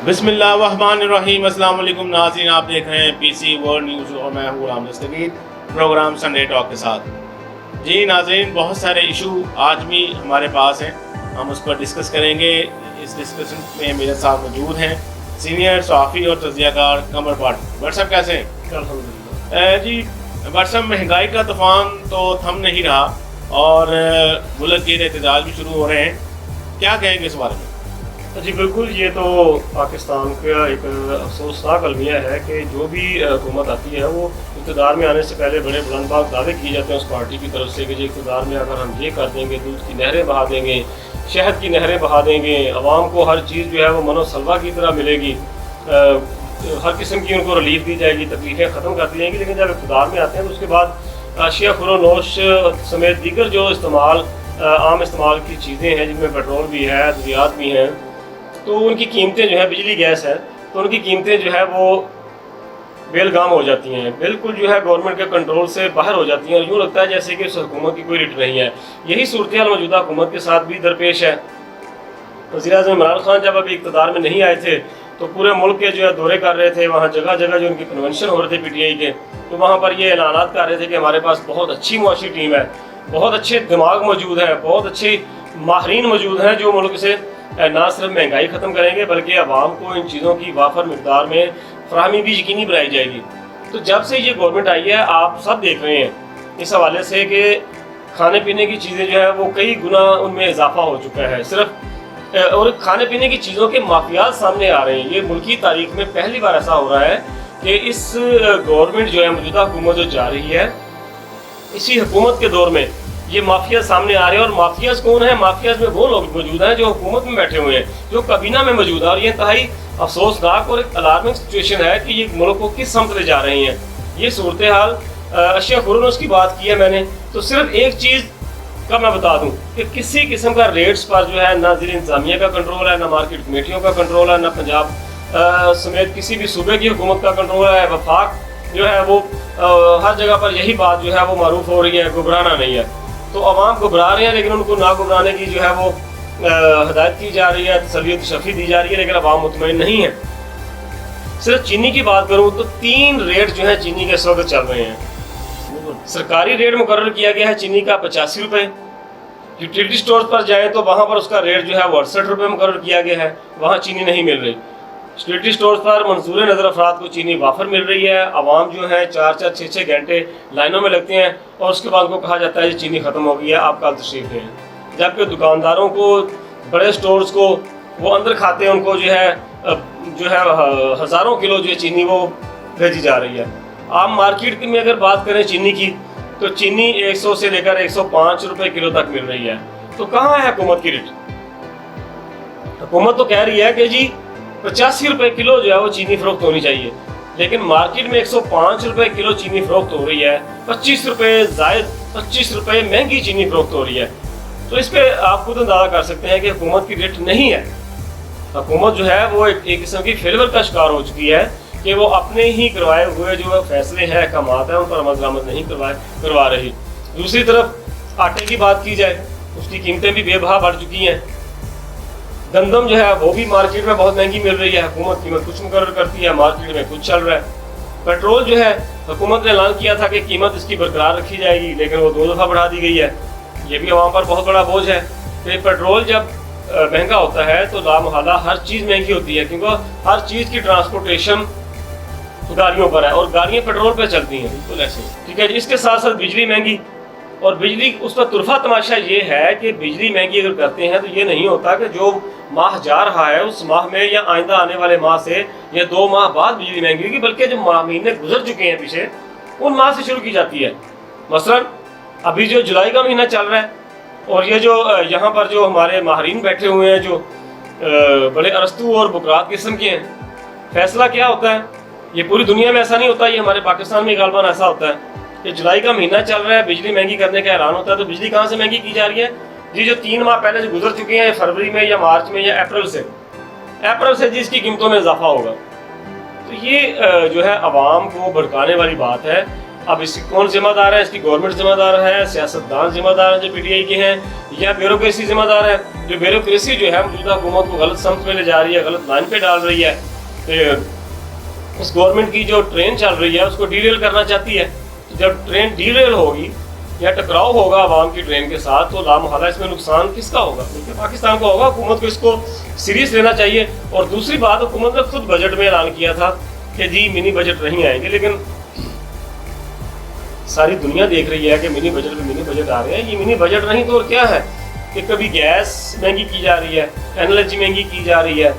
بسم اللہ الرحمن الرحیم۔ السلام علیکم ناظرین، آپ دیکھ رہے ہیں پی سی ورلڈ نیوز اور میں ہوں Ghulam Dastgir programme Sunday talk کے ساتھ۔ جی ناظرین، بہت سارے ایشو آج بھی ہمارے پاس ہیں، ہم اس پر ڈسکس کریں گے۔ اس ڈسکشن میں میرے ساتھ موجود ہیں سینئر صحافی اور تجزیہ کار قمر بٹ۔ بٹ صاحب کیسے ہیں؟ الحمدللہ۔ جی بٹ صاحب، مہنگائی کا طوفان تو تھم نہیں رہا اور ملک کے احتجاج بھی شروع ہو رہے ہیں، کیا کہیں گے اس بارے میں؟ جی بالکل، یہ تو پاکستان کا ایک افسوسناک المیہ ہے کہ جو بھی حکومت آتی ہے وہ اقتدار میں آنے سے پہلے بڑے بلند باغ دعوے کیے جاتے ہیں اس پارٹی کی طرف سے کہ جی اقتدار میں اگر ہم یہ کر دیں گے، دودھ کی نہریں بہا دیں گے، شہد کی نہریں بہا دیں گے، عوام کو ہر چیز جو ہے وہ من و سلوا کی طرح ملے گی، ہر قسم کی ان کو ریلیف دی جائے گی، تکلیفیں ختم کر دی جائیں گی۔ لیکن جب اقتدار میں آتے ہیں تو اس کے بعد اشیاء خور و نوش سمیت دیگر جو عام استعمال کی چیزیں ہیں جن میں پیٹرول بھی ہے، ادویات بھی ہیں، تو ان کی قیمتیں جو ہے، بجلی گیس ہے تو ان کی قیمتیں جو ہے وہ بیلگام ہو جاتی ہیں، بالکل جو ہے گورنمنٹ کے کنٹرول سے باہر ہو جاتی ہیں، اور یوں لگتا ہے جیسے کہ اس حکومت کی کوئی رٹ نہیں ہے۔ یہی صورتحال موجودہ حکومت کے ساتھ بھی درپیش ہے۔ وزیر اعظم عمران خان جب ابھی اقتدار میں نہیں آئے تھے تو پورے ملک کے جو ہے دورے کر رہے تھے، وہاں جگہ جگہ جو ان کے کنونشن ہو رہے تھے پی ٹی آئی کے، تو وہاں پر یہ اعلانات کر رہے تھے کہ ہمارے پاس بہت اچھی معاشی ٹیم ہے، بہت اچھے دماغ موجود ہیں، بہت اچھے ماہرین موجود ہیں جو ملک سے نہ صرف مہنگائی ختم کریں گے بلکہ عوام کو ان چیزوں کی وافر مقدار میں فراہمی بھی یقینی بنائی جائے گی۔ تو جب سے یہ گورنمنٹ آئی ہے آپ سب دیکھ رہے ہیں اس حوالے سے کہ کھانے پینے کی چیزیں جو ہے وہ کئی گنا ان میں اضافہ ہو چکا ہے، اور کھانے پینے کی چیزوں کے مافیات سامنے آ رہے ہیں۔ یہ ملکی تاریخ میں پہلی بار ایسا ہو رہا ہے کہ اس گورنمنٹ جو ہے، موجودہ حکومت جو جا رہی ہے، اسی حکومت کے دور میں یہ مافیا سامنے آ رہے ہیں۔ اور مافیاز کون ہیں؟ مافیاز میں وہ لوگ موجود ہیں جو حکومت میں بیٹھے ہوئے ہیں، جو کابینہ میں موجود ہیں، اور یہ انتہائی افسوسناک اور ایک الارمنگ سچویشن ہے کہ یہ ملک کو کس سمت لے جا رہے ہیں۔ یہ صورتحال اشیاء خورنوش کی بات کی ہے میں نے، تو صرف ایک چیز کا میں بتا دوں کہ کسی قسم کا ریٹس پر جو ہے نہ ضلع انتظامیہ کا کنٹرول ہے، نہ مارکیٹ کمیٹیوں کا کنٹرول ہے، نہ پنجاب سمیت کسی بھی صوبے کی حکومت کا کنٹرول ہے۔ وفاق جو ہے وہ ہر جگہ پر یہی بات جو ہے وہ معروف ہو رہی ہے، گھبرانا نہیں ہے۔ تو عوام گھبرا رہے ہیں لیکن ان کو نہ گھبرانے کی جو ہے وہ ہدایت کی جا رہی ہے، تسلی و تشفی دی جا رہی ہے، لیکن عوام مطمئن نہیں ہے۔ صرف چینی کی بات کروں تو 3 ریٹ جو ہیں چینی کے اس وقت چل رہے ہیں۔ سرکاری ریٹ مقرر کیا گیا ہے چینی کا 85 روپے، یوٹیلیٹی اسٹور پر جائیں تو وہاں پر اس کا ریٹ جو ہے وہ 68 روپے مقرر کیا گیا ہے، وہاں چینی نہیں مل رہی۔ یوٹیلیٹی اسٹور پر منظور نظر افراد کو چینی وافر مل رہی ہے، عوام جو ہے 4-4 6-6 گھنٹے لائنوں میں لگتے ہیں اور اس کے بعد کو کہا جاتا ہے چینی ختم ہو گئی ہے، آپ کل تشریف لیں۔ جبکہ دکانداروں کو، بڑے سٹورز کو، وہ اندر کھاتے ہیں، ان کو جو ہے ہزاروں کلو جو ہے چینی وہ بھیجی جا رہی ہے۔ عام مارکیٹ میں اگر بات کریں چینی کی تو چینی 100 سے لے کر 105 روپے کلو تک مل رہی ہے۔ تو کہاں ہے حکومت کی ریٹ؟ حکومت تو کہہ رہی ہے کہ جی 85 روپے کلو جو ہے وہ چینی فروخت ہونی چاہیے، لیکن مارکیٹ میں 105 روپے کلو چینی فروخت ہو رہی ہے، 25 روپے زائد، 25 روپے مہنگی چینی فروخت ہو رہی ہے۔ تو اس پہ آپ خود اندازہ کر سکتے ہیں کہ حکومت کی ریٹ نہیں ہے۔ حکومت جو ہے وہ ایک قسم کی فیلور کا شکار ہو چکی ہے کہ وہ اپنے ہی کروائے ہوئے جو فیصلے ہیں، احکامات ہیں، ان پر عمل درآمد نہیں کروا رہی۔ دوسری طرف آٹے کی بات کی جائے، اس کی قیمتیں بھی بے بہا بڑھ چکی ہیں۔ گندم جو ہے وہ بھی مارکیٹ میں بہت مہنگی مل رہی ہے، حکومت قیمت کچھ مقرر کرتی ہے، مارکیٹ میں کچھ چل رہا ہے۔ پیٹرول جو ہے حکومت نے اعلان کیا تھا کہ قیمت اس کی برقرار رکھی جائے گی، لیکن وہ 2 دفعہ بڑھا دی گئی ہے۔ یہ بھی عوام پر بہت بڑا بوجھ ہے کہ پیٹرول جب مہنگا ہوتا ہے تو لامحالہ ہر چیز مہنگی ہوتی ہے، کیونکہ ہر چیز کی ٹرانسپورٹیشن گاڑیوں پر ہے اور گاڑیاں پیٹرول پہ چلتی ہیں، بالکل ایسے، ٹھیک ہے جی۔ اس کے ساتھ ساتھ بجلی مہنگی، اور بجلی اس پر طرفہ تماشا یہ ہے کہ بجلی مہنگی اگر کرتے ہیں تو یہ نہیں ہوتا کہ جو ماہ جا رہا ہے اس ماہ میں یا آئندہ آنے والے ماہ سے یا 2 ماہ بعد بجلی مہنگی ہوگی، بلکہ جو مہینے گزر چکے ہیں پیچھے ان ماہ سے شروع کی جاتی ہے۔ مثلا ابھی جو جولائی کا مہینہ چل رہا ہے، اور یہ جو یہاں پر جو ہمارے ماہرین بیٹھے ہوئے ہیں جو بڑے ارسطو اور بکرات قسم کے ہیں، فیصلہ کیا ہوتا ہے؟ یہ پوری دنیا میں ایسا نہیں ہوتا، یہ ہمارے پاکستان میں غالباً ایسا ہوتا ہے کہ جولائی کا مہینہ چل رہا ہے، بجلی مہنگی کرنے کا اعلان ہوتا ہے، تو بجلی کہاں سے مہنگی کی جا رہی ہے؟ جی جو 3 ماہ پہلے جو گزر چکے ہیں، فروری میں یا مارچ میں یا اپریل سے جس کی قیمتوں میں اضافہ ہوگا۔ تو یہ جو ہے عوام کو بھڑکانے والی بات ہے۔ اب اس کی کون ذمہ دار ہے؟ اس کی گورنمنٹ ذمہ دار ہے، سیاستدان ذمہ دار ہیں جو پی ٹی آئی کے ہیں، یا بیوروکریسی ذمہ دار ہے؟ جو بیوروکریسی جو ہے موجودہ حکومت کو غلط سمت میں لے جا رہی ہے، غلط لائن پہ ڈال رہی ہے، اس گورنمنٹ کی جو ٹرین چل رہی ہے اس کو ڈی ریل کرنا چاہتی ہے۔ جب ٹرین ڈی ریل ہوگی یا ٹکراؤ ہوگا عوام کی ٹرین کے ساتھ تو لامحالہ اس میں نقصان کس کا ہوگا؟ بلکہ پاکستان کو ہوگا۔ حکومت کو اس کو سیریس لینا چاہیے۔ اور دوسری بات، حکومت نے خود بجٹ میں اعلان کیا تھا کہ جی منی بجٹ نہیں آئیں گے، لیکن ساری دنیا دیکھ رہی ہے کہ منی بجٹ آ رہے ہیں۔ یہ منی بجٹ نہیں تو اور کیا ہے کہ کبھی گیس مہنگی کی جا رہی ہے، انرجی مہنگی کی جا رہی ہے،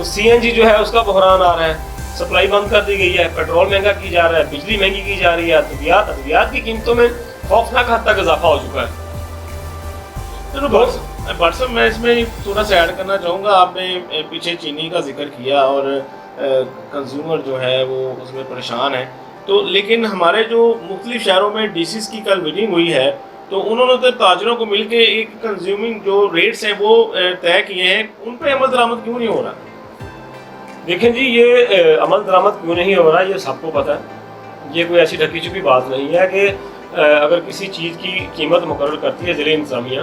سی این جی جو ہے اس کا بحران آ رہا ہے، سپلائی بند کر دی گئی ہے، پیٹرول مہنگا کی جا رہا ہے، بجلی مہنگی کی جا رہی ہے، ادویات کی قیمتوں میں خوفناک حد تک اضافہ ہو چکا ہے۔ بٹ صاحب میں اس میں تھوڑا سا ایڈ کرنا چاہوں گا، آپ نے پیچھے چینی کا ذکر کیا اور کنزیومر جو ہے وہ اس میں پریشان ہے، تو لیکن ہمارے جو مختلف شہروں میں ڈی سیز کی کل میٹنگ ہوئی ہے تو انہوں نے تو تاجروں کو مل کے ایک کنزیومنگ جو ریٹس ہیں وہ طے کیے ہیں، ان پہ عمل درآمد کیوں نہیں ہو رہا؟ دیکھیں جی، یہ عمل درآمد کیوں نہیں ہو رہا یہ سب کو پتہ ہے۔ یہ کوئی ایسی ڈھکی چھپی بات نہیں ہے کہ اگر کسی چیز کی قیمت مقرر کرتی ہے ضلع انتظامیہ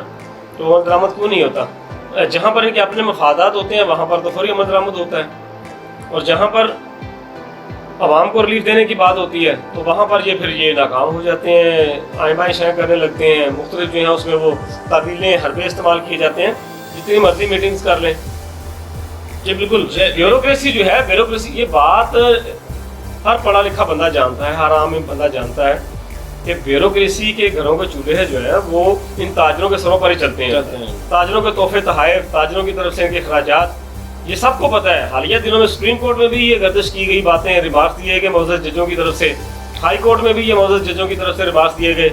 تو عمل درآمد کیوں نہیں ہوتا؟ جہاں پر ان کے اپنے مفادات ہوتے ہیں وہاں پر تو فوری عمل درآمد ہوتا ہے، اور جہاں پر عوام کو ریلیف دینے کی بات ہوتی ہے تو وہاں پر یہ ناکام ہو جاتے ہیں، آئیں بائیں شائیں کرنے لگتے ہیں، مختلف جو ہیں اس میں وہ تعویلیں حربے استعمال کیے جاتے ہیں، جتنی مرضی میٹنگز کر لیں۔ جی بالکل، بیوروکریسی جو ہے، یہ بات ہر پڑھا لکھا بندہ جانتا ہے، ہر عام بندہ جانتا ہے کہ بیوروکریسی کے گھروں کے چولہے جو ہے وہ ان تاجروں کے سروں پر ہی چلتے ہیں۔ تاجروں کے تحفے تحائف، تاجروں کی طرف سے ان کے اخراجات، یہ سب کو پتہ ہے۔ حالیہ دنوں میں سپریم کورٹ میں بھی یہ گردش کی گئی باتیں، ریمارکس دیے گئے معزز ججوں کی طرف سے، ہائی کورٹ میں بھی یہ معزز ججوں کی طرف سے ریمارکس دیے گئے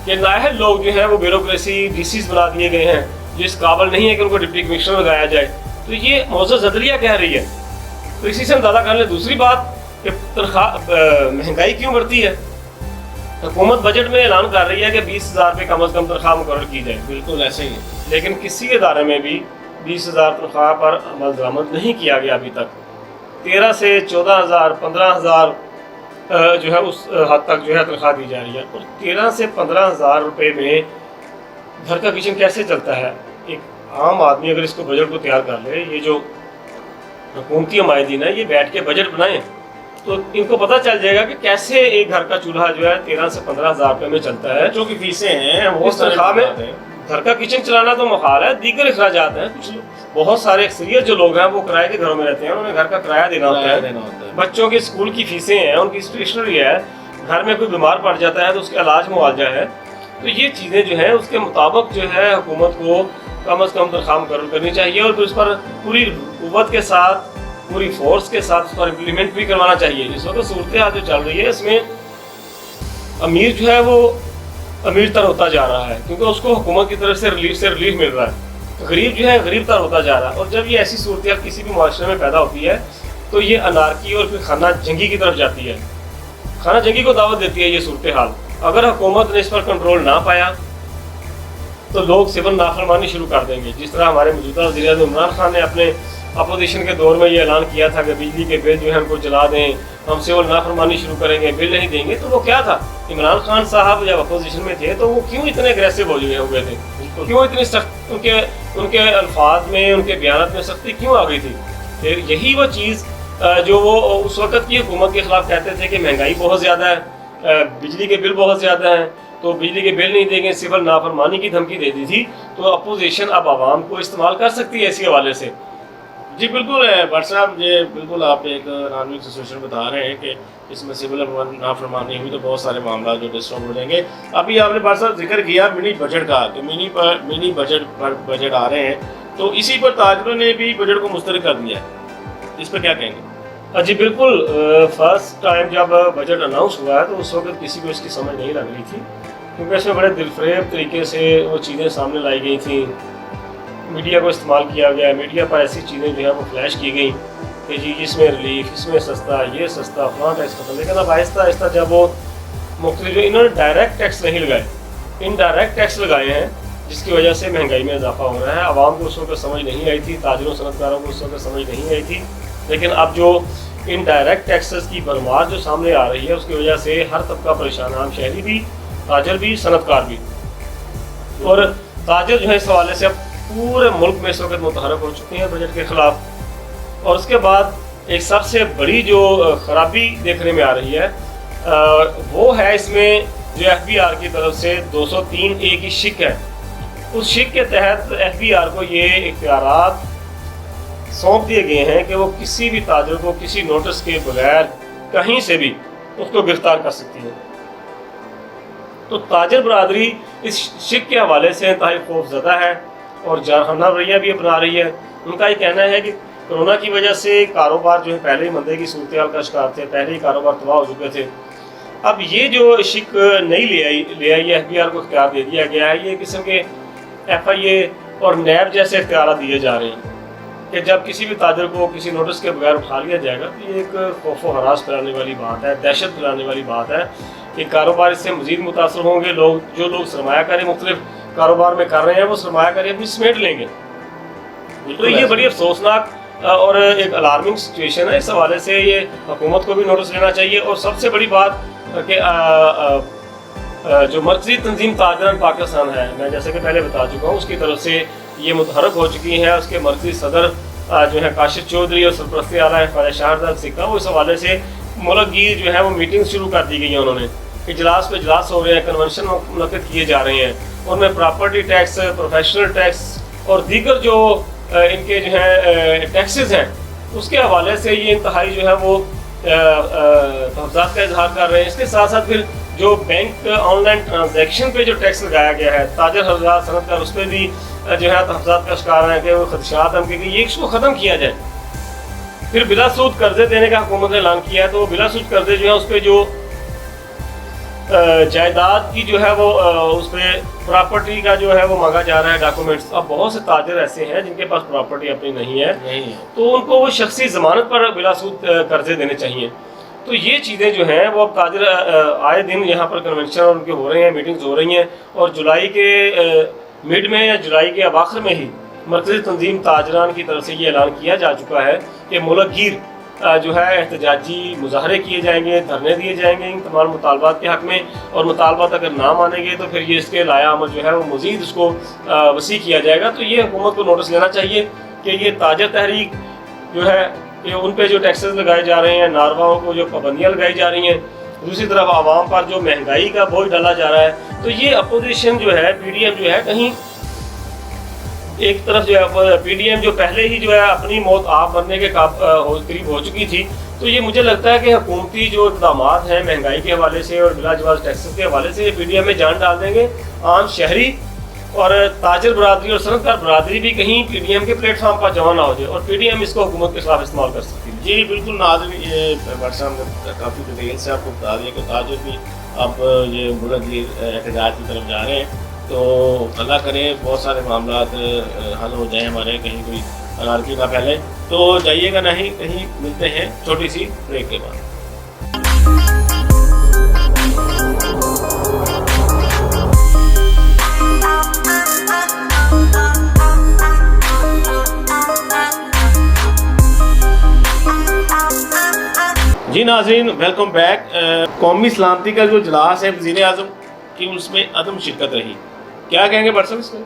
کہ نااہل لوگ جو ہیں وہ بیوروکریسی ڈی سیز بنا دیے گئے ہیں جو اس قابل نہیں ہے کہ ان کو ڈپٹی کمشنر لگایا جائے۔ تو یہ معزز عدلیہ کہہ رہی ہے، تو اسی سے اندازہ کر لیں۔ دوسری بات کہ تنخواہ مہنگائی کیوں بڑھتی ہے؟ حکومت بجٹ میں اعلان کر رہی ہے کہ 20,000 روپے کم از کم تنخواہ مقرر کی جائے، بالکل ایسے ہی ہے، لیکن کسی ادارے میں بھی 20,000 تنخواہ پر عمل درآمد نہیں کیا گیا ابھی تک۔ 13 سے 14,000 15,000 جو ہے اس حد تک جو ہے تنخواہ دی جا رہی ہے، اور 13 سے 15,000 روپے میں گھر کا کچن کیسے چلتا ہے؟ ایک عام آدمی اگر اس کو بجٹ کو تیار کر لے، یہ جو حکومتی عمائدین ہیں یہ بیٹھ کے بجٹ بنائیں تو ان کو پتہ چل جائے گا کہ کیسے ایک گھر کا چولہا جو ہے 13 سے 15,000 روپے میں چلتا ہے، جو کہ فیسیں ہیں وہ اس تنخواہ میں گھر کا کچن چلانا تو محال ہے، دیگر اخراجات ہیں۔ کچھ بہت سارے اکثریت جو لوگ ہیں وہ کرائے کے گھروں میں رہتے ہیں، انہوں نے گھر کا کرایہ دینا ہوتا ہے، بچوں کے اسکول کی فیسیں ہیں، ان کی اسٹیشنری ہے، گھر میں کوئی بیمار پڑ جاتا ہے تو اس کا علاج معالجہ ہے۔ تو یہ چیزیں جو ہیں اس کے مطابق جو ہے حکومت کو کم از کم تنخواہ مقرر کرنی چاہیے، اور پھر اس پر پوری قوت کے ساتھ، پوری فورس کے ساتھ اس پر امپلیمنٹ بھی کروانا چاہیے۔ اس وقت صورتحال جو چل رہی ہے اس میں امیر جو ہے وہ امیر تر ہوتا جا رہا ہے کیونکہ اس کو حکومت کی طرف سے ریلیف مل رہا ہے، غریب جو ہے غریب تر ہوتا جا رہا ہے۔ اور جب یہ ایسی صورتحال کسی بھی معاشرے میں پیدا ہوتی ہے تو یہ انارکی اور پھر خانہ جنگی کی طرف جاتی ہے، خانہ جنگی کو دعوت دیتی ہے یہ صورتحال۔ اگر حکومت نے اس پر کنٹرول نہ پایا تو لوگ سول نافرمانی شروع کر دیں گے، جس طرح ہمارے موجودہ وزیر اعظم عمران خان نے اپنے اپوزیشن کے دور میں یہ اعلان کیا تھا کہ بجلی کے بل جو ہے ہم کو جلا دیں، ہم سول نافرمانی شروع کریں گے، بل نہیں دیں گے۔ تو وہ کیا تھا؟ عمران خان صاحب جب اپوزیشن میں تھے تو وہ کیوں اتنے اگریسو ہو ہوئے تھے، کیوں اتنی سخت ان کے الفاظ میں، ان کے بیانات میں سختی کیوں آ گئی تھی؟ یہی وہ چیز جو وہ اس وقت کی حکومت کے خلاف کہتے تھے کہ مہنگائی بہت زیادہ ہے، بجلی کے بل بہت زیادہ ہیں تو بجلی کے بل نہیں دیں گے، سول نافرمانی کی دھمکی دے دی تھی۔ تو اپوزیشن اب عوام کو استعمال کر سکتی ہے اسی حوالے سے۔ جی بالکل ہے بٹ صاحب، یہ بالکل آپ ایک اکنامک سچویشن بتا رہے ہیں کہ اس میں سول نافرمانی ہوئی تو بہت سارے معاملات جو ڈسٹرب ہو جائیں گے۔ ابھی آپ نے بٹ صاحب ذکر کیا منی بجٹ کا کہ منی بجٹ آ رہے ہیں، تو اسی پر تاجروں نے بھی بجٹ کو مسترد کر دیا ہے، اس پر کیا کہیں گے؟ جی بالکل، فرسٹ ٹائم جب بجٹ اناؤنس ہوا ہے تو اس وقت کسی کو اس کی سمجھ نہیں لگ رہی تھی، کیونکہ اس میں بڑے دلفریب طریقے سے وہ چیزیں سامنے لائی گئی تھیں، میڈیا کو استعمال کیا گیا، میڈیا پر ایسی چیزیں جو ہیں وہ فلیش کی گئیں کہ جی اس میں ریلیف، اس میں سستا، یہ سستا، فلاں ٹیکس ختم۔ لیکن اب آہستہ آہستہ جب وہ مختلف جو انہوں نے ڈائریکٹ ٹیکس نہیں لگائے، انڈائریکٹ ٹیکس لگائے ہیں جس کی وجہ سے مہنگائی میں اضافہ ہو رہا ہے۔ عوام کو اس وقت سمجھ نہیں آئی تھی، تاجروں صنعت کاروں کو اس وقت سمجھ نہیں آئی تھی، لیکن اب جو انڈائریکٹ ٹیکسز کی بھرمار جو سامنے آ رہی ہے اس کی وجہ سے ہر طبقہ پریشان ہے، عام شہری بھی، تاجر بھی، صنعت کار بھی. اور تاجر جو ہے اس حوالے سے اب پورے ملک میں اس وقت متحرک ہو چکے ہیں بجٹ کے خلاف. اور اس کے بعد ایک سب سے بڑی جو خرابی دیکھنے میں آ رہی ہے وہ ہے اس میں جو FBR کی طرف سے 203A کی شک ہے. اس شک کے تحت FBR کو یہ اختیارات سونپ دیے گئے ہیں کہ وہ کسی بھی تاجر کو کسی نوٹس کے بغیر کہیں سے بھی اس کو گرفتار کر سکتی ہے. تو تاجر برادری اس شک کے حوالے سے انتہائی خوف زدہ ہے اور جارحانہ رویہ بھی اپنا رہی ہے. ان کا یہ کہنا ہے کہ کرونا کی وجہ سے کاروبار جو ہے پہلے ہی مندے کی صورتحال کا شکار تھے، پہلے ہی کاروبار تباہ ہو چکے تھے. اب یہ جو شک نہیں لے آئی FBR کو اختیار دے دیا گیا ہے. یہ قسم کے FIA اور نیب جیسے اختیارات دیے جا رہے ہیں کہ جب کسی بھی تاجر کو کسی نوٹس کے بغیر اٹھا لیا جائے گا تو یہ ایک خوف و ہراس پھیلانے والی بات ہے، دہشت پھیلانے والی بات ہے کہ کاروبار اس سے مزید متاثر ہوں گے. جو لوگ سرمایہ کاری مختلف کاروبار میں کر رہے ہیں وہ سرمایہ کاری اپنی سمیٹ لیں گے. تو یہ بڑی افسوسناک اور ایک الارمنگ سچویشن ہے. اس حوالے سے یہ حکومت کو بھی نوٹس لینا چاہیے. اور سب سے بڑی بات کہ جو مرکزی تنظیم تاجران پاکستان ہے، میں جیسے کہ پہلے بتا چکا ہوں، اس کی طرف سے یہ متحرک ہو چکی ہے. اس کے مرکزی صدر جو ہے کاشف چودھری اور سرپرستی اعلیٰ خواجہ شاہرزاد سکھا، وہ اس حوالے سے ملک گیر جو ہے وہ میٹنگ شروع کر دی گئی ہیں. انہوں نے اجلاس پہ اجلاس ہو رہے ہیں، کنونشن منعقد کیے جا رہے ہیں. ان میں پراپرٹی ٹیکس، پروفیشنل ٹیکس اور دیگر جو ان کے جو ہے ٹیکسز ہیں اس کے حوالے سے یہ انتہائی جو ہے وہ تحفظات کا اظہار کر رہے ہیں. اس کے ساتھ ساتھ پھر جو بینک آن لائن ٹرانزیکشن پہ جو ٹیکس لگایا گیا ہے، تاجر حضرات، صنعت کار اس پہ بھی جو ہے تحفظات کا شکار ہیں کہ وہ خدشات ہیں کہ یہ اس کو ختم کیا جائے. پھر بلا سود قرضے دینے کا حکومت نے اعلان کیا ہے. تو بلا سود قرضے جو ہیں اس پہ جو جائیداد کی جو ہے وہ اس پہ پراپرٹی کا جو ہے وہ مانگا جا رہا ہے ڈاکومنٹس. اب بہت سے تاجر ایسے ہیں جن کے پاس پراپرٹی اپنی نہیں ہے، تو ان کو وہ شخصی ضمانت پر بلا سود قرضے دینے چاہیے. تو یہ چیزیں جو ہیں وہ اب تاجر آئے دن یہاں پر کنونشن ان کے ہو رہے ہیں، میٹنگز ہو رہی ہیں. اور جولائی کے مڈ میں یا جولائی کے اواخر میں ہی مرکزی تنظیم تاجران کی طرف سے یہ اعلان کیا جا چکا ہے کہ ملک گیر جو ہے احتجاجی مظاہرے کیے جائیں گے، دھرنے دیے جائیں گے ان تمام مطالبات کے حق میں. اور مطالبات اگر نہ مانیں گے تو پھر یہ اس کے لائحہ عمل جو ہے وہ مزید اس کو وسیع کیا جائے گا. تو یہ حکومت کو نوٹس لینا چاہیے کہ یہ تاجر تحریک جو ہے کہ ان پہ جو ٹیکسز لگائے جا رہے ہیں، نارواؤں کو جو پابندیاں لگائی جا رہی ہیں، دوسری طرف عوام پر جو مہنگائی کا بوجھ ڈالا جا رہا ہے، تو یہ اپوزیشن جو ہے PDM جو ہے کہیں ایک طرف جو ہے PDM جو پہلے ہی جو ہے اپنی موت آپ مرنے کے قریب ہو چکی تھی. تو یہ مجھے لگتا ہے کہ حکومتی جو اقدامات ہیں مہنگائی کے حوالے سے اور بلا جواز ٹیکسز کے حوالے سے یہ PDM میں جان ڈال دیں گے. عام شہری اور تاجر برادری اور صنعت کار برادری بھی کہیں PDM کے پلیٹ فارم پر جمع نہ ہو جائے اور PDM اس کو حکومت کے خلاف استعمال کر سکتی ہے. جی بالکل ناظرین، یہ بٹ صاحب نے کافی ڈیٹیل سے آپ کو بتا دیا کہ تاجر بھی اب یہ ملک گیر احتجاج کی طرف جا رہے ہیں. تو اللہ کرے بہت سارے معاملات حل ہو جائیں ہمارے، کہیں کوئی انارکی نہ پھیلے. تو جائیے گا نہیں کہیں، ملتے ہیں چھوٹی سی بریک کے بعد. جی ناظرین، ویلکم بیک. قومی سلامتی کا جو اجلاس ہے وزیر اعظم کی، اس میں عدم شرکت رہی. کیا کہیں گے بٹ صاحب اس میں؟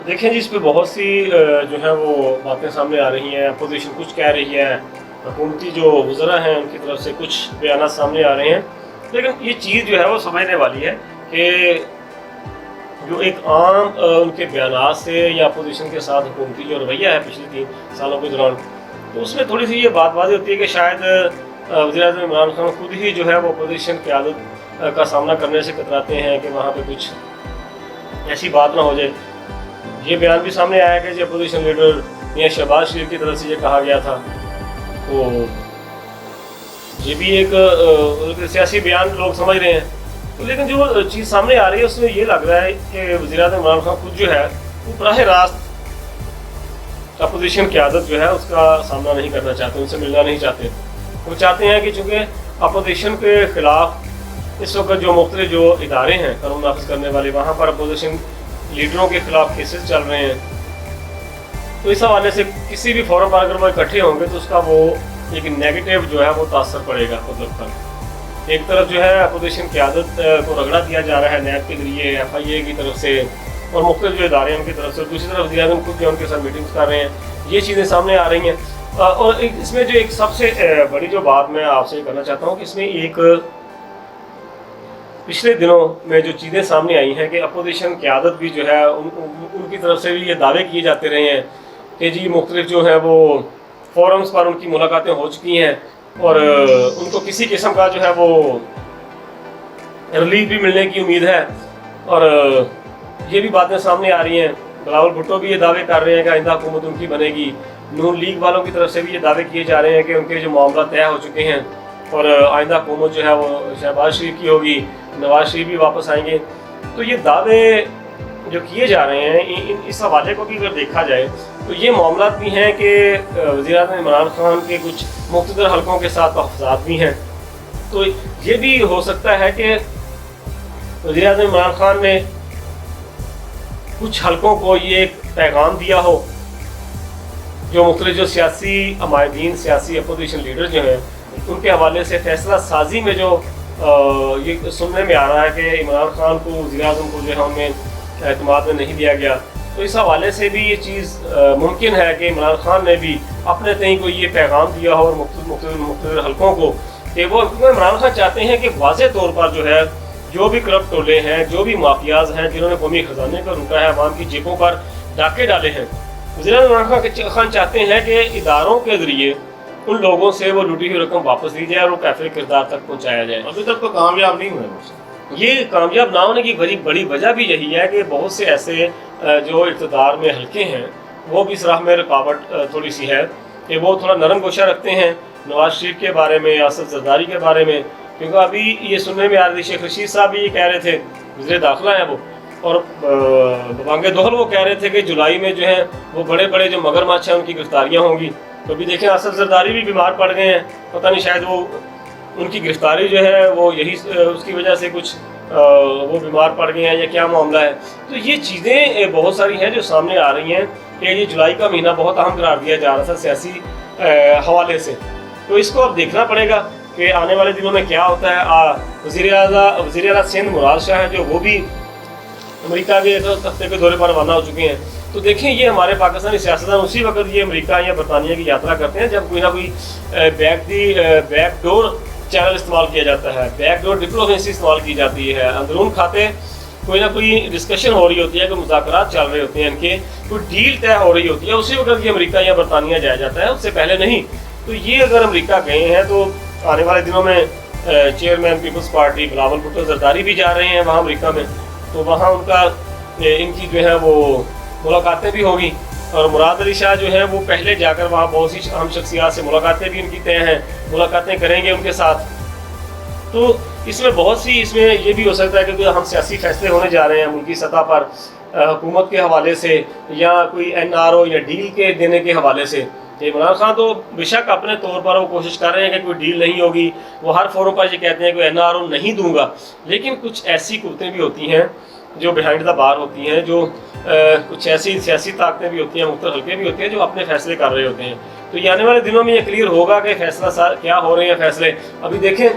دیکھیں جی، اس پہ بہت سی جو ہے وہ باتیں سامنے آ رہی ہیں. اپوزیشن کچھ کہہ رہی ہے، حکومتی جو وزراء ہیں ان کی طرف سے کچھ بیانات سامنے آ رہے ہیں. لیکن یہ چیز جو ہے وہ سمجھنے والی ہے کہ جو ایک عام ان کے بیانات سے یا اپوزیشن کے ساتھ حکومتی جو رویہ ہے پچھلے 3 سالوں کے دوران، تو اس میں تھوڑی سی یہ بات واضح ہوتی ہے کہ شاید وزیر اعظم عمران خان خود ہی جو ہے وہ اپوزیشن قیادت کا سامنا کرنے سے کتراتے ہیں کہ وہاں پہ کچھ ایسی بات نہ ہو جائے. یہ بیان بھی سامنے آیا کہ اپوزیشن لیڈر میاں شہباز شریف کی طرف سے یہ کہا گیا تھا. تو یہ بھی ایک سیاسی بیان لوگ سمجھ رہے ہیں. لیکن جو چیز سامنے آ رہی ہے اس میں یہ لگ رہا ہے کہ وزیر اعظم عمران خان خود جو ہے وہ براہ راست اپوزیشن قیادت جو ہے اس کا سامنا نہیں کرنا چاہتے، ان سے ملنا نہیں چاہتے. وہ چاہتے ہیں کہ چونکہ اپوزیشن کے خلاف اس وقت جو مختلف جو ادارے ہیں قانون نافذ کرنے والے، وہاں پر اپوزیشن لیڈروں کے خلاف کیسز چل رہے ہیں. تو اس حوالے سے کسی بھی فورم پر اگر وہ اکٹھے ہوں گے تو اس کا وہ ایک نیگیٹو جو ہے وہ تاثر پڑے گا مطلب پر ایک طرف جو ہے اپوزیشن قیادت کو رگڑا دیا جا رہا ہے نیب کے ذریعے FIA کی طرف سے اور مختلف جو ادارے ہیں ان کی طرف سے، دوسری طرف وزیر اعظم خود جو ان کے ساتھ میٹنگز کر رہے ہیں، یہ چیزیں سامنے آ رہی ہیں۔ اور اس میں جو ایک سب سے بڑی جو بات میں آپ سے کرنا چاہتا ہوں کہ اس میں ایک پچھلے دنوں میں جو چیزیں سامنے آئی ہیں کہ اپوزیشن قیادت بھی جو ہے ان کی طرف سے بھی یہ دعوے کیے جاتے رہے ہیں کہ جی مختلف جو ہے وہ فورمز پر ان کی ملاقاتیں ہو چکی ہیں اور ان کو کسی قسم کا جو ہے وہ ریلیف بھی ملنے کی امید ہے، اور یہ بھی باتیں سامنے آ رہی ہیں۔ بلاول بھٹو بھی یہ دعوے کر رہے ہیں کہ آئندہ حکومت ان کی بنے گی، نون لیگ والوں کی طرف سے بھی یہ دعوے کیے جا رہے ہیں کہ ان کے جو معاملات طے ہو چکے ہیں اور آئندہ حکومت جو ہے وہ شہباز شریف کی ہوگی، نواز شریف بھی واپس آئیں گے۔ تو یہ دعوے جو کیے جا رہے ہیں اس حوالے کو بھی اگر دیکھا جائے تو یہ معاملات بھی ہیں کہ وزیر اعظم عمران خان کے کچھ مقتدر حلقوں کے ساتھ تحفظات بھی ہیں۔ تو یہ بھی ہو سکتا ہے کہ وزیر اعظم عمران خان نے کچھ حلقوں کو یہ ایک پیغام دیا ہو جو مختلف جو سیاسی عمائدین، سیاسی اپوزیشن لیڈر جو ہیں ان کے حوالے سے فیصلہ سازی میں جو یہ سننے میں آ رہا ہے کہ عمران خان کو، وزیر اعظم کو جو ہے انہیں اعتماد میں نہیں دیا گیا، تو اس حوالے سے بھی یہ چیز ممکن ہے کہ عمران خان نے بھی اپنے تئیں کو یہ پیغام دیا ہو اور مختلف حلقوں کو کہ وہ عمران خان چاہتے ہیں کہ واضح طور پر جو ہے جو بھی کرپٹ ٹولے ہیں، جو بھی مافیاز ہیں جنہوں نے قومی خزانے کو لوٹا ہے، عوام کی جیبوں پر ڈاکے ڈالے ہیں، وزیر اعظم عمران خان چاہتے ہیں کہ اداروں کے ذریعے ان لوگوں سے وہ لوٹی ہوئی رقم واپس لی جائے اور وہ کیفر کردار تک پہنچایا جائے۔ ابھی تک تو کامیاب نہیں ہوئے۔ یہ کامیاب نہ ہونے کی بڑی وجہ بھی یہی ہے کہ بہت سے ایسے جو اقتدار میں حلقے ہیں وہ بھی اس راہ میں رکاوٹ تھوڑی سی ہے کہ وہ تھوڑا نرم گوشہ رکھتے ہیں نواز شریف کے بارے میں، آصف زرداری کے بارے میں، کیونکہ ابھی یہ سننے میں آ رہی شیخ رشید صاحب بھی یہ کہہ رہے تھے، وزیر داخلہ ہیں وہ، اور بانگ دہل وہ کہہ رہے تھے کہ جولائی میں جو ہے وہ بڑے جو مگرمچھ ہیں ان کی گرفتاریاں ہوں گی۔ تو ابھی دیکھیں آصف زرداری بھی بیمار پڑ گئے ہیں، پتہ نہیں شاید وہ ان کی گرفتاری جو ہے وہ یہی اس کی وجہ سے کچھ وہ بیمار پڑ گئے ہیں یا کیا معاملہ ہے۔ تو یہ چیزیں بہت ساری ہیں جو سامنے آ رہی ہیں کہ یہ جولائی کا مہینہ بہت اہم قرار دیا جا رہا تھا سیاسی حوالے سے، تو اس کو اب دیکھنا پڑے گا کہ آنے والے دنوں میں کیا ہوتا ہے۔ وزیر اعلیٰ سندھ مراد شاہ ہیں جو وہ بھی امریکہ کے ہفتے کے دورے پر روانہ ہو چکے ہیں۔ تو دیکھیں یہ ہمارے پاکستانی سیاستدان اسی وقت یہ امریکہ یا برطانیہ کی یاترا کرتے ہیں جب کوئی نہ کوئی بیک ڈور چینل استعمال کیا جاتا ہے، بیک ڈور ڈپلومیسی استعمال کی جاتی ہے، اندرون کھاتے کوئی نہ کوئی ڈسکشن ہو رہی ہوتی ہے، کوئی مذاکرات چل رہے ہوتے ہیں، ان کے کوئی ڈیل طے ہو رہی ہوتی ہے، اسی وقت یہ امریکہ یا برطانیہ جایا جاتا ہے، اس سے پہلے نہیں۔ تو یہ اگر امریکہ گئے ہیں تو آنے والے دنوں میں چیئرمین پیپلز پارٹی بلاول بھٹو زرداری بھی جا رہے ہیں وہاں امریکہ میں، تو وہاں ان کی جو ہے وہ ملاقاتیں بھی ہوگی، اور مراد علی شاہ جو ہیں وہ پہلے جا کر وہاں بہت سی اہم شخصیات سے ملاقاتیں بھی ان کی طے ہیں، ملاقاتیں کریں گے ان کے ساتھ۔ تو اس میں بہت سی اس میں یہ بھی ہو سکتا ہے کہ ہم سیاسی فیصلے ہونے جا رہے ہیں ملکی سطح پر حکومت کے حوالے سے یا کوئی NRO یا ڈیل کے دینے کے حوالے سے۔ عمران خان تو بے شک اپنے طور پر وہ کوشش کر رہے ہیں کہ کوئی ڈیل نہیں ہوگی، وہ ہر فورم پر یہ کہتے ہیں کہ NRO نہیں دوں گا، لیکن کچھ ایسی قوتیں بھی ہوتی ہیں جو بیہائنڈ دا بار ہوتی ہیں، جو کچھ ایسی سیاسی طاقتیں بھی ہوتی ہیں، مختلف حلقے بھی ہوتے ہیں جو اپنے فیصلے کر رہے ہوتے ہیں۔ تو یہ آنے والے دنوں میں یہ کلیئر ہوگا کہ فیصلہ کیا ہو رہے ہیں فیصلے۔ ابھی دیکھیں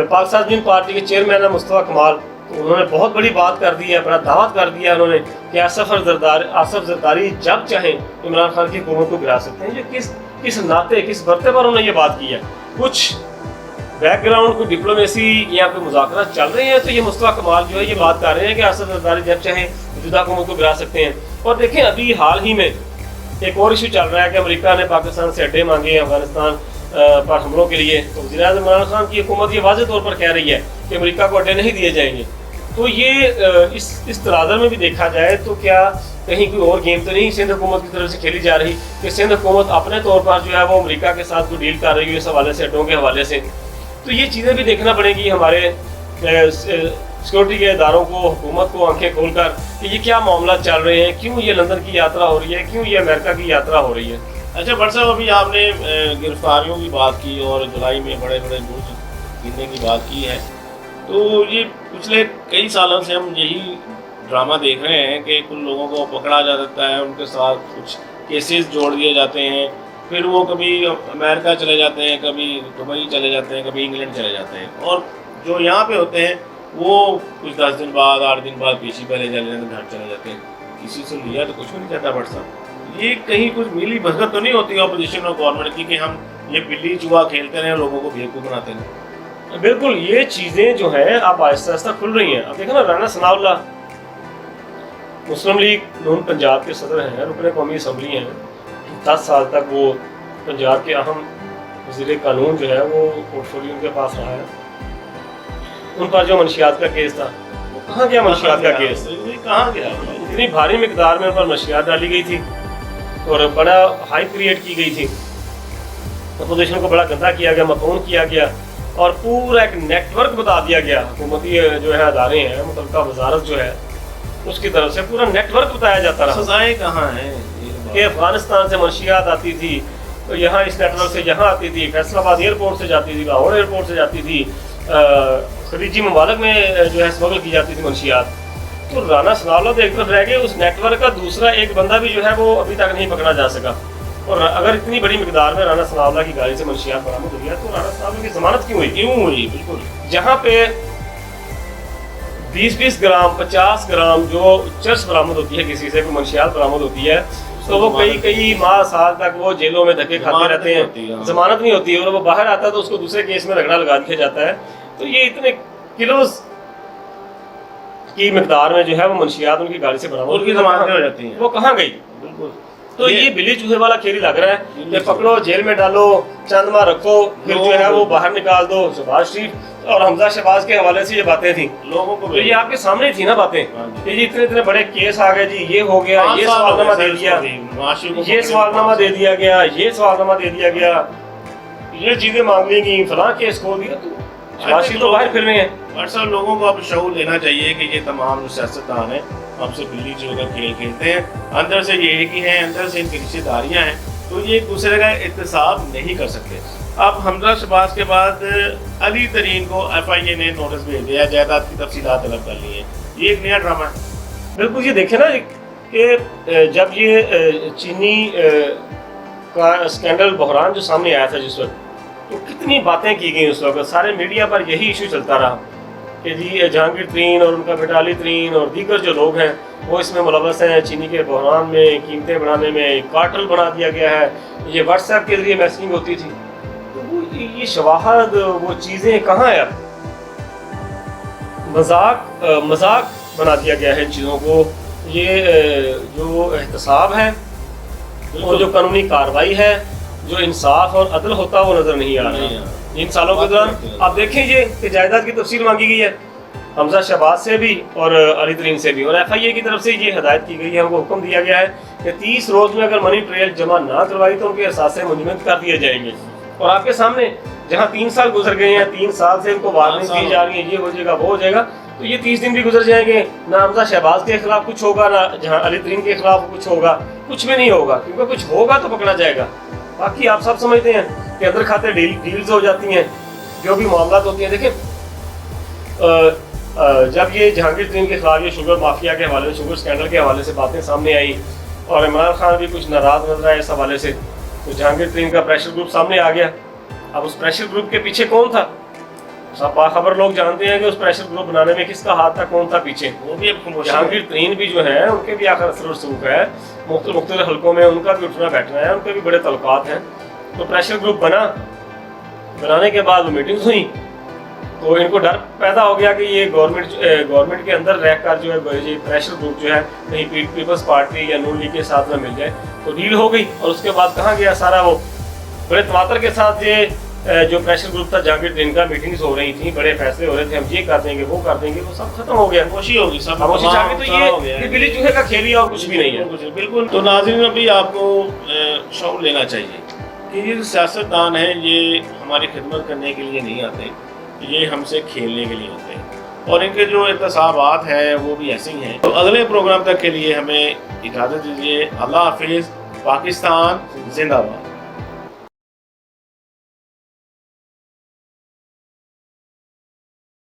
پاکستان جن پارٹی کے چیئرمین ہیں مصطفیٰ کمال، انہوں نے بہت بڑی بات کر دی ہے، بڑا دعوت کر دیا ہے انہوں نے کہ آصف زرداری جب چاہیں عمران خان کی حکومت کو گرا سکتے ہیں۔ یہ کس ناطے کس برتے پر انہوں نے یہ بات کی ہے؟ کچھ بیک گراؤنڈ کوئی ڈپلومیسی یا کوئی مذاکرات چل رہے ہیں تو یہ مصطفیٰ کمال جو ہے یہ بات کر رہے ہیں کہ آصف زرداری جب چاہیں موجودہ حکومت کو گرا سکتے ہیں۔ اور دیکھیں ابھی حال ہی میں ایک اور ایشو چل رہا ہے کہ امریکہ نے پاکستان سے اڈے مانگے ہیں افغانستان پر حملوں کے لیے، تو وزیر اعظم عمران خان کی حکومت یہ واضح طور پر کہہ رہی ہے کہ امریکہ کو اڈے نہیں دیے جائیں گے۔ تو یہ اس تناظر میں بھی دیکھا جائے تو کیا کہیں کوئی اور گیم تو نہیں سندھ حکومت کی طرف سے کھیلی جا رہی کہ سندھ حکومت اپنے طور پر جو ہے وہ امریکہ کے ساتھ کوئی ڈیل کر رہی ہے اس حوالے سے، اڈوں کے حوالے سے؟ تو یہ چیزیں بھی دیکھنا پڑیں گی ہمارے سیکورٹی کے اداروں کو، حکومت کو آنکھیں کھول کر کہ یہ کیا معاملات چل رہے ہیں، کیوں یہ لندن کی یاترا ہو رہی ہے، کیوں یہ امریکہ کی یاترا ہو رہی ہے۔ اچھا بٹ صاحب، ابھی آپ نے گرفتاریوں کی بات کی اور جولائی میں بڑے برج گرنے کی بات کی ہے، تو یہ پچھلے کئی سالوں سے ہم یہی ڈرامہ دیکھ رہے ہیں کہ کچھ لوگوں کو پکڑا جا سکتا ہے، ان کے ساتھ کچھ کیسز جوڑ دیے جاتے ہیں، پھر وہ کبھی امریکہ چلے جاتے ہیں، کبھی دبئی چلے جاتے ہیں، کبھی انگلینڈ چلے جاتے ہیں، اور جو یہاں پہ ہوتے ہیں وہ کچھ 10 دن بعد 8 دن بعد پیچھے پہلے چلے جاتے ہیں، گھر چلے جاتے ہیں۔ کسی سے لیا تو کچھ بھی نہیں کہتا بٹ صاحب، یہ کہیں کچھ ملی بھگت تو نہیں ہوتی اپوزیشن اور گورنمنٹ کی کہ ہم یہ بلی چوہا کھیلتے رہے لوگوں کو بیوقوف بناتے ہیں؟ بالکل، یہ چیزیں جو ہیں اب آہستہ آہستہ کھل رہی ہیں۔ اب دیکھیں نا، رانا ثناء اللہ مسلم لیگ نون پنجاب کے صدر ہیں، رکن قومی اسمبلی ہیں، 10 سال تک وہ پنجاب کے اہم وزیر قانون جو ہے وہ پورٹ فولیو ان کے پاس رہا ہے۔ ان پر جو منشیات کا کیس تھا، وہ کہاں گیا منشیات کا کیس؟ کہاں گیا؟ اتنی بھاری مقدار میں ان پر منشیات ڈالی گئی تھی اور بڑا ہائی کریٹ کی گئی تھی، اپوزیشن کو بڑا گندا کیا گیا، مطعون کیا گیا، اور پورا ایک نیٹ ورک بتا دیا گیا حکومتی جو ہے ادارے ہیں، متعلقہ وزارت جو ہے اس کی طرف سے پورا نیٹ ورک بتایا جاتا رہا۔ سزائیں کہاں ہیں کہ افغانستان سے منشیات آتی تھی تو یہاں اس نیٹ ورک سے یہاں آتی تھی، فیصل آباد ایئرپورٹ سے جاتی تھی، لاہور ایئرپورٹ سے جاتی تھی، خلیجی ممالک میں جو ہے اسمگل کی جاتی تھی منشیات۔ تو رانا ثناء اللہ تو ایک طرف رہ گئے، اس نیٹ ورک کا دوسرا ایک بندہ بھی جو ہے وہ ابھی تک نہیں پکڑا جا سکا۔ اور اگر اتنی بڑی مقدار میں رانا ثناء اللہ کی گاڑی سے منشیات برآمد ہوئی ہے تو رانا ثناء اللہ کی ضمانت کیوں ہوئی؟ بالکل، جہاں پہ 20-20 گرام 50 گرام جو چرس برآمد ہوتی ہے کسی سے، کوئی منشیات برآمد ہوتی ہے، تو وہ کئی ماہ سال تک وہ جیلوں میں دھکے کھاتے رہتے ہیں، ضمانت نہیں ہوتی، اور وہ باہر آتا ہے تو اس کو دوسرے کیس میں رگڑا لگا دیا جاتا ہے۔ تو یہ اتنے کلوز کی مقدار میں جو ہے وہ منشیات ان کی گاڑی سے برآمد ان کی ضمانتیں ہو جاتی ہیں، وہ کہاں گئی؟ بالکل۔ تو یہ بلی چوہے والا کھیل ہی لگ رہا ہے کہ پکڑو، جیل میں ڈالو، چند ماہ رکھو، پھر جو ہے وہ باہر نکال دو۔ شہباز شریف اور حمزہ شہباز کے حوالے سے یہ باتیں تھیں لوگوں کو، یہ آپ کے سامنے تھی نا باتیں کہ جی اتنے بڑے کیس آ گئے، جی یہ ہو گیا، یہ سوالنامہ دے دیا، یہ سوالنامہ دے دیا گیا، یہ سوالنامہ دے دیا گیا، یہ چیزیں مانگ لی گئی، فلاں کیس کھول دیا۔ تو شہباز شریف تو باہر پھر رہے ہیں۔ اصل لوگوں کو اب شعور لینا چاہیے کہ یہ تمام جو سیاستدان ہیں ہم سے بلی چوہے کا کھیل کھیلتے ہیں، اندر سے یہ ایک ہی ہیں، اندر سے ان کی رشتہ داریاں ہیں، تو یہ ایک دوسرے کا احتساب نہیں کر سکتے۔ اب حمزہ شہباز کے بعد علی ترین کو FIA نے نوٹس بھیج دیا، جائیداد کی تفصیلات طلب کر لی ہیں، یہ ایک نیا ڈرامہ ہے۔ بالکل، یہ دیکھیں نا کہ جب یہ چینی کا اسکینڈل بحران جو سامنے آیا تھا جس وقت، تو کتنی باتیں کی گئیں اس وقت، سارے میڈیا پر یہی ایشو چلتا رہا کہ جی جہانگیر ترین اور ان کا بیٹا علی ترین اور دیگر جو لوگ ہیں وہ اس میں ملوث ہیں، چینی کے بحران میں، قیمتیں بڑھانے میں، کارٹل بنا دیا گیا ہے، یہ واٹس ایپ کے ذریعے میسنگ ہوتی تھی۔ تو وہ یہ شواہد، وہ چیزیں کہاں ہیں؟ اب مذاق بنا دیا گیا ہے ان چیزوں کو۔ یہ جو احتساب ہے اور جو قانونی کارروائی ہے، جو انصاف اور عدل ہوتا وہ نظر نہیں آ رہا ان سالوں کے دوران۔ آپ دیکھیں یہ کہ جائیداد کی تفصیل مانگی گئی ہے حمزہ شہباز سے بھی اور علی ترین سے بھی، اور FIA کی طرف سے یہ ہدایت کی گئی ہے، ان کو حکم دیا گیا ہے کہ 30 روز میں اگر منی ٹریل جمع نہ کروائی تو ان کے اثاثے منجمد کر دیے جائیں گے۔ اور آپ کے سامنے جہاں 3 سال گزر گئے ہیں، 3 سال سے ان کو وارننگ دی جا رہی ہے، یہ ہو جائے گا، وہ ہو جائے گا، تو یہ 30 دن بھی گزر جائیں گے، نہ حمزہ شہباز کے خلاف کچھ ہوگا، نہ جہاں علی ترین کے خلاف کچھ ہوگا، کچھ بھی نہیں ہوگا، کیونکہ کچھ ہوگا تو پکڑا جائے گا۔ باقی آپ سب سمجھتے ہیں کہ اندر کھاتے ڈیلز ہو جاتی ہیں، جو بھی معاملات ہوتی ہیں۔ دیکھیں جب یہ جہانگیر ترین کے خلاف یہ شوگر مافیا کے حوالے سے، شوگر اسکینڈل کے حوالے سے باتیں سامنے آئی اور عمران خان بھی کچھ ناراض نظر آئے اس حوالے سے، تو جہانگیر ترین کا پریشر گروپ سامنے آ گیا۔ اب اس پریشر گروپ کے پیچھے کون تھا؟ سب باخبر لوگ جانتے ہیں کہ اس پریشر گروپ بنانے میں کس کا ہاتھ تھا، کون تھا پیچھے۔ وہ بھی جہانگیر ترین بھی جو ہیں ان کے بھی آخر اثر و رسوخ ہے، مختلف حلقوں میں ان کا بھی اٹھنا بیٹھنا ہے، ان کے بھی بڑے تعلقات ہیں۔ تو پریشر گروپ بنانے کے بعد وہ میٹنگز ہوئیں، تو ان کو ڈر پیدا ہو گیا کہ یہ گورنمنٹ کے اندر رہ کر جو ہے یہ پریشر گروپ جو ہے کہیں پیپلز پارٹی یا نون لیگ کے ساتھ نہ مل جائے، تو ڈیل ہو گئی۔ اور اس کے بعد کہاں گیا سارا وہ بڑے تواتر کے ساتھ یہ جو پریشر گروپ تھا جہانگیر ترین کا، میٹنگز ہو رہی تھیں، بڑے فیصلے ہو رہے تھے، ہم یہ کر دیں گے، وہ کر دیں گے، وہ سب ختم ہو گیا، خاموشی ہوگی، سب خاموشی چھا گئی۔ تو یہ بلی چوہے کا کھیل ہی اور کچھ بھی نہیں ہے۔ بالکل۔ تو ناظرین ابھی آپ کو شعور لینا چاہیے کہ یہ جو سیاستدان ہیں یہ ہماری خدمت کرنے کے لیے نہیں آتے، یہ ہم سے کھیلنے کے لیے ہوتے ہیں، اور ان کے جو احتسابات ہیں وہ بھی ایسے ہی ہیں۔ تو اگلے پروگرام تک کے لیے ہمیں اجازت دیجیے۔ اللہ حافظ۔ پاکستان زندہ باد۔